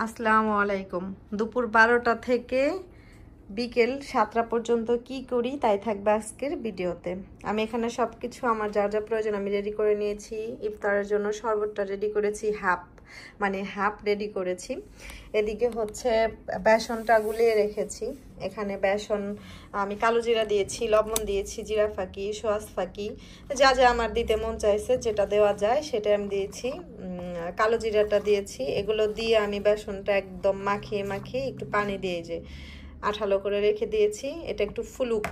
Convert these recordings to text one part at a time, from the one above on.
আসসালামু আলাইকুম। দুপুর 12টা থেকে বিকেল 7টা পর্যন্ত কি করি তাই থাকবে আজকের ভিডিওতে। আমি এখানে সবকিছু আমার যা যা প্রয়োজন আমি রেডি করে নিয়েছি। ইফতারের জন্য শরবতটা রেডি করেছি, হাফ রেডি করেছি। এদিকে হচ্ছে বেসনটা গুলিয়ে রেখেছি। এখানে বেসন আমি কালো জিরা দিয়েছি, লবণ দিয়েছি, জিরা ফাঁকি, সোয়াজ ফাঁকি, যা যা আমার দিতে মন চাইছে যেটা দেওয়া যায় সেটা আমি দিয়েছি। কালো জিরাটা দিয়েছি। এগুলো দিয়ে আমি বেসনটা একদম মাখিয়ে একটু পানি দিয়ে যে আঠালো করে রেখে দিয়েছি। এটা একটু ফুলুক।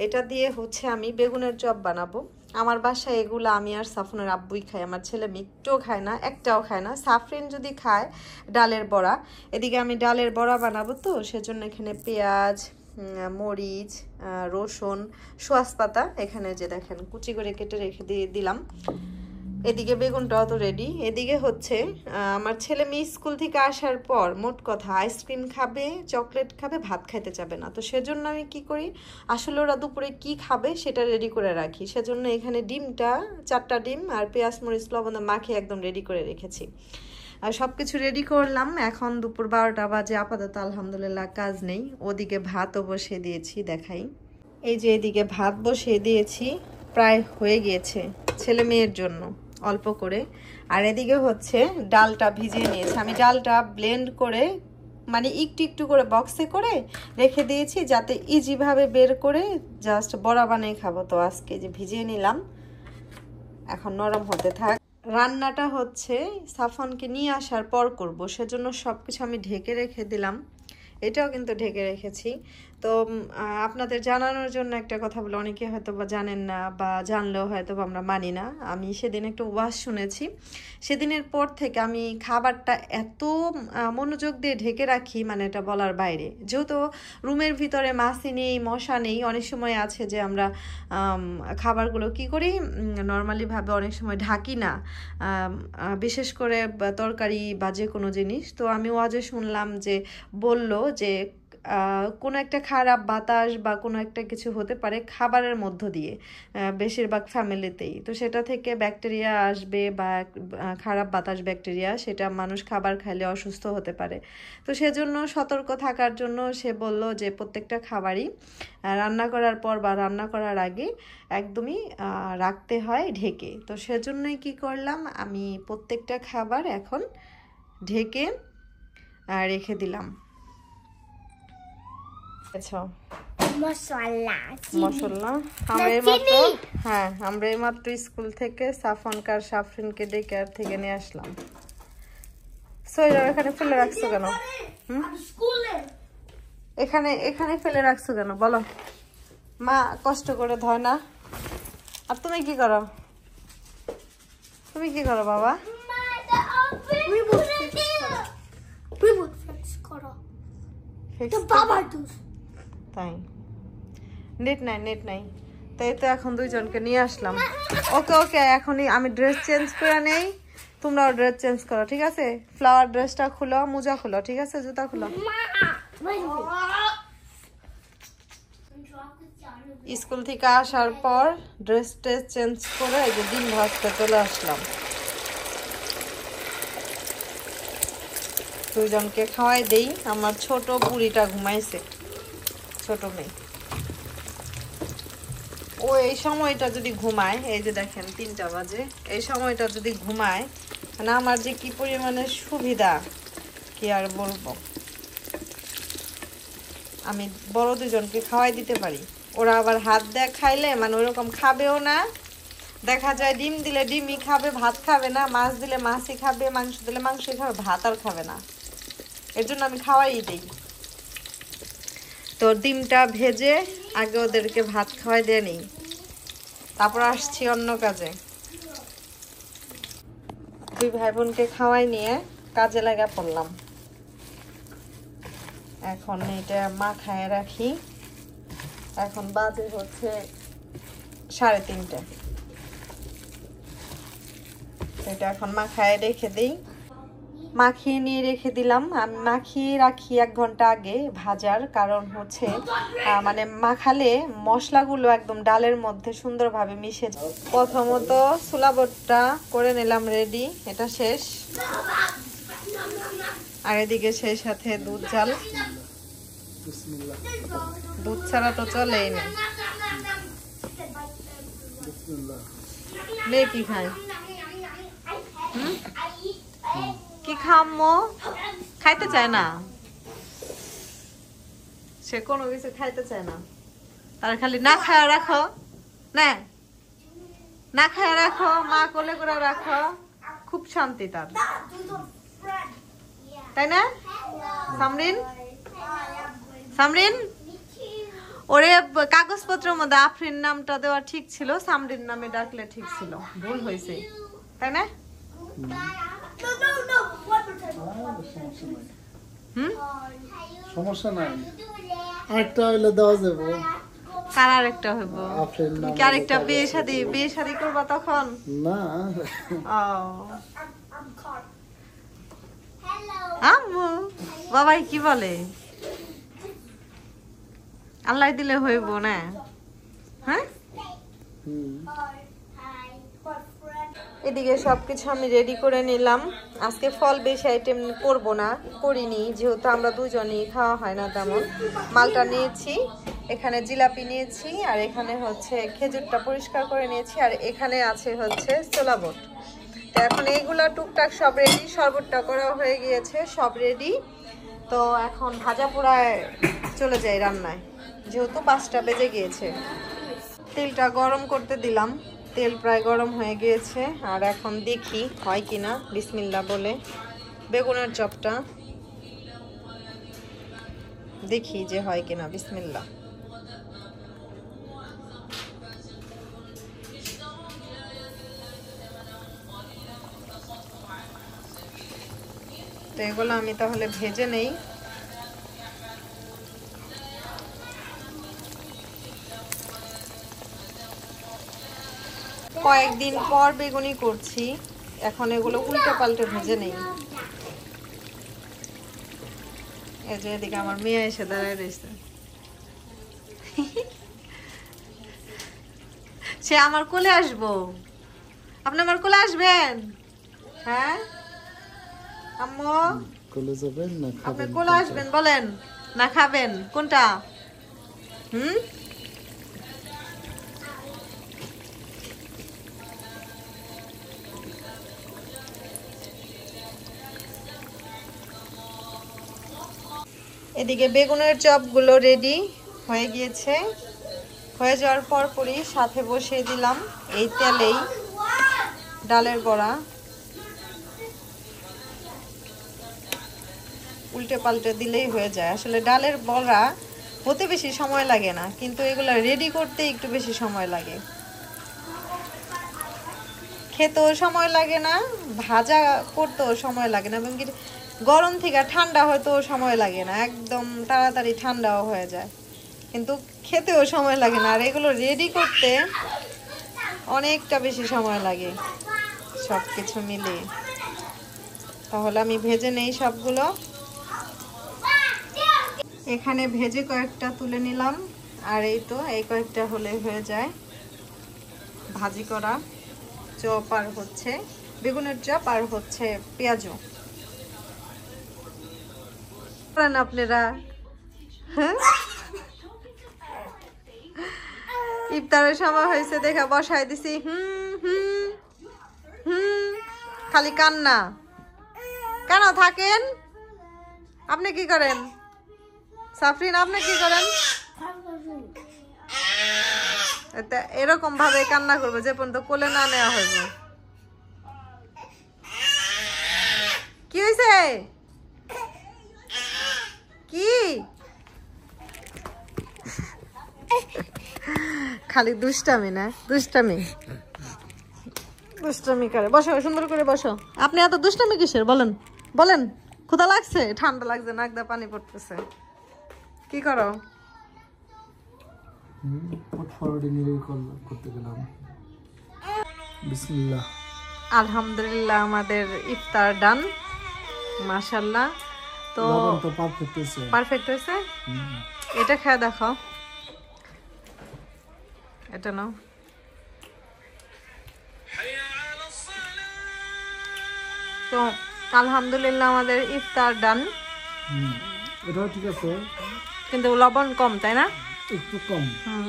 এটা দিয়ে হচ্ছে আমি বেগুনের চপ বানাবো। আমার বাসায় এগুলো আমি আর সাফনের আব্বুই খাই, আমার ছেলে একটুও খায় না, একটাও খায় না। সাফরিন যদি খায় ডালের বড়া। এদিকে আমি ডালের বড়া বানাবো, তো সেজন্য এখানে পেঁয়াজ, মরিচ, রসুন, সোয়াজ পাতা এখানে যে দেখেন কুচি করে কেটে রেখে দিলাম। এদিকে বেগুনটাও তো রেডি। এদিকে হচ্ছে আমার ছেলে মেয়ে স্কুল থেকে আসার পর মোট কথা আইসক্রিম খাবে, চকলেট খাবে, ভাত খাইতে যাবে না। তো সেজন্য আমি কি করি, আসলে ওরা দুপুরে কি খাবে সেটা রেডি করে রাখি। সেজন্য এখানে ডিমটা 4টা ডিম আর পেঁয়াজ মরিচ লবণ মাখিয়ে একদম রেডি করে রেখেছি। আর সব কিছু রেডি করলাম। এখন দুপুর 12টা বাজে, আপাতত আলহামদুলিল্লাহ কাজ নেই। ওদিকে ভাতও বসিয়ে দিয়েছি, দেখাই। এই যে এদিকে ভাত বসিয়ে দিয়েছি, প্রায় হয়ে গিয়েছে ছেলে মেয়ের জন্য অল্প করে। আর এদিকে হচ্ছে ডালটা ভিজিয়ে নিয়েছি। আমি ডালটা ব্লেন্ড করে মানে একটু করে বক্সে করে রেখে দিয়েছি, যাতে ইজিভাবে বের করে জাস্ট বড়া বানিয়ে খাবো। তো আজকে যে ভিজিয়ে নিলাম, এখন নরম হতে থাক। রান্নাটা হচ্ছে সাফনকে নিয়ে আসার পর করব, সেজন্য সব কিছু আমি ঢেকে রেখে দিলাম। এটাও কিন্তু ঢেকে রেখেছি। তো আপনাদের জানানোর জন্য একটা কথা বলে, অনেকে হয়তো বা জানেন না, বা জানলেও হয়তো বা আমরা মানি না। আমি সেদিন একটু ওয়াজ শুনেছি, সেদিনের পর থেকে আমি খাবারটা এত মনোযোগ দিয়ে ঢেকে রাখি, মানে এটা বলার বাইরে। যেহেতু রুমের ভিতরে মাছি নেই, মশা নেই, অনেক সময় আছে যে আমরা খাবারগুলো কি করি নর্মালিভাবে অনেক সময় ঢাকি না, বিশেষ করে তরকারি বা যে কোনো জিনিস। তো আমি ওয়াজে শুনলাম যে বলল যে কোনো একটা খারাপ বাতাস বা কোনো একটা কিছু হতে পারে খাবারের মধ্য দিয়ে, বেশিরভাগ ফ্যামিলিতেই। তো সেটা থেকে ব্যাকটেরিয়া আসবে বা খারাপ বাতাস ব্যাকটেরিয়া, সেটা মানুষ খাবার খাইলে অসুস্থ হতে পারে। তো সেজন্য সতর্ক থাকার জন্য সে বলল যে প্রত্যেকটা খাবারই রান্না করার পর বা রান্না করার আগে একদমই রাখতে হয় ঢেকে। তো সেজন্যই কি করলাম, আমি প্রত্যেকটা খাবার এখন ঢেকে রেখে দিলাম। মশলা আমরা এইমাত্র স্কুল থেকে সাফরিনকে ডেকে থেকে নিয়ে আসলাম। এখানে ফেলে রাখছো কেন? এখানে ফেলে রাখছো কেন বলো? মা কষ্ট করে ধয় না। আর তুমি কি করো বাবা? তাই নেট নাই তাই তো এখন দুইজনকে নিয়ে আসলাম। ওকে এখনই আমি ড্রেস চেঞ্জ করে নেই, তোমরাও ড্রেস চেঞ্জ করো, ঠিক আছে? ফ্লাওয়ার ড্রেসটা খুলো, মোজা খুলো, ঠিক আছে? জুতা খুলো। স্কুল থেকে আসার পর ড্রেস চেঞ্জ করে এই যে ডিম ভাজতে চলে আসলাম। দুইজনকে খাওয়াই দেই। আমার ছোট বুড়িটা ঘুমাইছে, ছোট মেয়ে। ও এই সময়টা যদি ঘুমায়, এই যে দেখেন 3টা বাজে, এই সময়টা যদি ঘুমায়, মানে আমার যে কি পরিমাণে সুবিধা কি আর বলবো। আমি বড় দুজনকে খাওয়াই দিতে পারি, ওরা আবার হাত দেয়া খাইলে মানে ওরকম খাবেও না। দেখা যায় ডিম দিলে ডিমই খাবে, ভাত খাবে না। মাছ দিলে মাছই খাবে, মাংস দিলে মাংসই খাবে, ভাত আর খাবে না। এর জন্য আমি খাওয়াই দিই। তো ডিমটা ভেজে আগে ওদেরকে ভাত খাওয়াই দিয়ে নিই, তারপর আসছি অন্য কাজে। দুই ভাই বোনকে খাওয়াই নিয়ে কাজে লাগা পড়লাম। এখন এটা মাখায় রাখি। এখন বাজে হচ্ছে 3:30। এটা এখন মাখায় রেখে দিই। মাখিয়ে নিয়ে রেখে দিলাম। আমি মাখিয়ে রাখি 1 ঘন্টা আগে ভাজার কারণ হচ্ছে মানে মাখালে মশলাগুলো একদম ডালের মধ্যে সুন্দরভাবে মিশে যায়। প্রথমত ছোলা বটটা করে নিলাম রেডি, এটা শেষ। আর এদিকে সেই সাথে দুধ জাল। বিসমিল্লাহ। দুধ ছাড়া তো চলেই না। বিসমিল্লাহ। মেয়ে কি খায়? কি খামো? খাইতে চায় না, সে কোনো কিছু খাইতে চায় না। তার খালি না খায় রাখো, না না খায় রাখো, মা কোলে করে রাখো, খুব শান্তি তার, তাই না সামরিন? সামরিন, ওরে কাগজপত্রের মধ্যে আফরিন নামটা দেওয়া ঠিক ছিল, সামরিন নামে ডাকলে ঠিক ছিল, ভুল হয়েছে, তাই না? সমস্যা নাই, আরেকটা হইলে দেওয়া যাবে। কার আরেকটা হইব? কি আরেকটা বিয়ে শাদী করবা তখন? না। আম্মু বাবাই কি বলে? আল্লাহ দিলে হইব না? হ্যাঁ, এদিকে সবকিছু আমি রেডি করে নিলাম। আজকে ফল বেশি আইটেম করব না, করিনি, যেহেতু আমরা দুজনেই খাওয়া হয় না তেমন। মালটা নিয়েছি, এখানে জিলাপি নিয়েছি, আর এখানে হচ্ছে খেজুরটা পরিষ্কার করে নিয়েছি, আর এখানে আছে হচ্ছে ছোলা বুট। তো এখন এইগুলা টুকটাক সব রেডি, শরবতটা করা হয়ে গিয়েছে, সব রেডি। তো এখন ভাজা পোড়ায় চলে যাই রান্নায়, যেহেতু 5টা বেজে গিয়েছে। তেলটা গরম করতে দিলাম, তেল প্রায় গরম হয়ে গিয়েছে, আর এখন দেখি হয় কিনা। বিসমিল্লাহ বলে বেগুনের চপটা দেখি যে হয় কিনা। বিসমিল্লাহ। তো এগুলো আমি তাহলে ভেজে নেই। কয়েকদিন পর বেগুনি করছি, এখন এগুলো উল্টে পাল্টে ভেজে নেই। এই যে এদিকে আমার মেয়ে এসে দাঁড়ায় রয়েছে, সে আমার কোলে আসবো। আপনি আমার কোলে আসবেন? হ্যাঁ আম্মু, কোলে যাবেন না আপনি খাবেন? কোলে আসবেন বলেন, না খাবেন কোনটা? এদিকে বেগুনের চপগুলো রেডি হয়ে গিয়েছে। হয়ে যাওয়ার পরই সাথে বসিয়ে দিলাম এই তেলেই ডালের বড়া। উল্টে পাল্টে দিলেই হয়ে যায়। আসলে ডালের বড়া হতে বেশি সময় লাগে না, কিন্তু এগুলো রেডি করতে একটু বেশি সময় লাগে। খেতেও সময় লাগে না, ভাজা করতেও সময় লাগে না, এবং গরম থেকে ঠান্ডা হয়তো সময় লাগে না, একদম তাড়াতাড়ি ঠান্ডাও হয়ে যায়, কিন্তু খেতেও সময় লাগে না। আর এগুলো রেডি করতে অনেকটা বেশি সময় লাগে সব কিছু মিলিয়ে। তাহলে আমি ভেজে নেই সবগুলো। এখানে ভেজে কয়েকটা তুলে নিলাম, আর এই তো এই কয়েকটা হলে হয়ে যায় ভাজি করা। চপ আর হচ্ছে বেগুনের চপ, আর হচ্ছে পেঁয়াজও আপনারা। হ্যাঁ, ইফতারের সময় হয়েছে দেখা বসাই দিছি। খালি কান্না। কেন থাকেন? আপনি কি করেন সাফরিন? আপনি কি করেন? এরকম ভাবে কান্না করবে যে পর্যন্ত কোলে না নেওয়া হইব। কি হয়েছে? কি খালি দুষ্টামি না, দুষ্টামি দুষ্টামি করে। বসো, সুন্দর করে বসো। আপনি এত দুষ্টামি কিসের বলেন? বলেন ক্ষুধা লাগছে, ঠান্ডা লাগছে, নাক দিয়ে পানি পড়তেছে, কি করো? আলহামদুলিল্লাহ আমাদের ইফতার ডান, মাশাআল্লাহ। তো পারফেক্ট হয়েছে। এটা খেয়ে দেখো, এটা নাও। তো আলহামদুলিল্লাহ আমাদের ইফতার ডান, এটাও ঠিক আছে, কিন্তু লবণ কম, তাই না? একটু কম।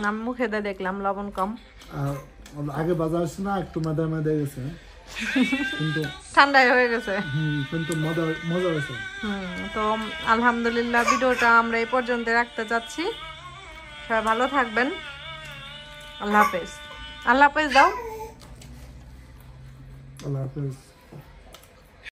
আমি মুখে দিয়ে দেখলাম লবণ কম। আর আগে বাজার আসছে না, একটু মাদা মাদা গেছে, কিন্তু ঠান্ডাই হয়ে গেছে। কিন্তু মজা মজা হয়েছে। তো আলহামদুলিল্লাহ ভিডিওটা আমরা এই পর্যন্ত রাখতে চাচ্ছি। সবাই ভালো থাকবেন। আল্লাহ হাফেজ। আল্লাহ হাফেজ দাও। আল্লাহ হাফেজ।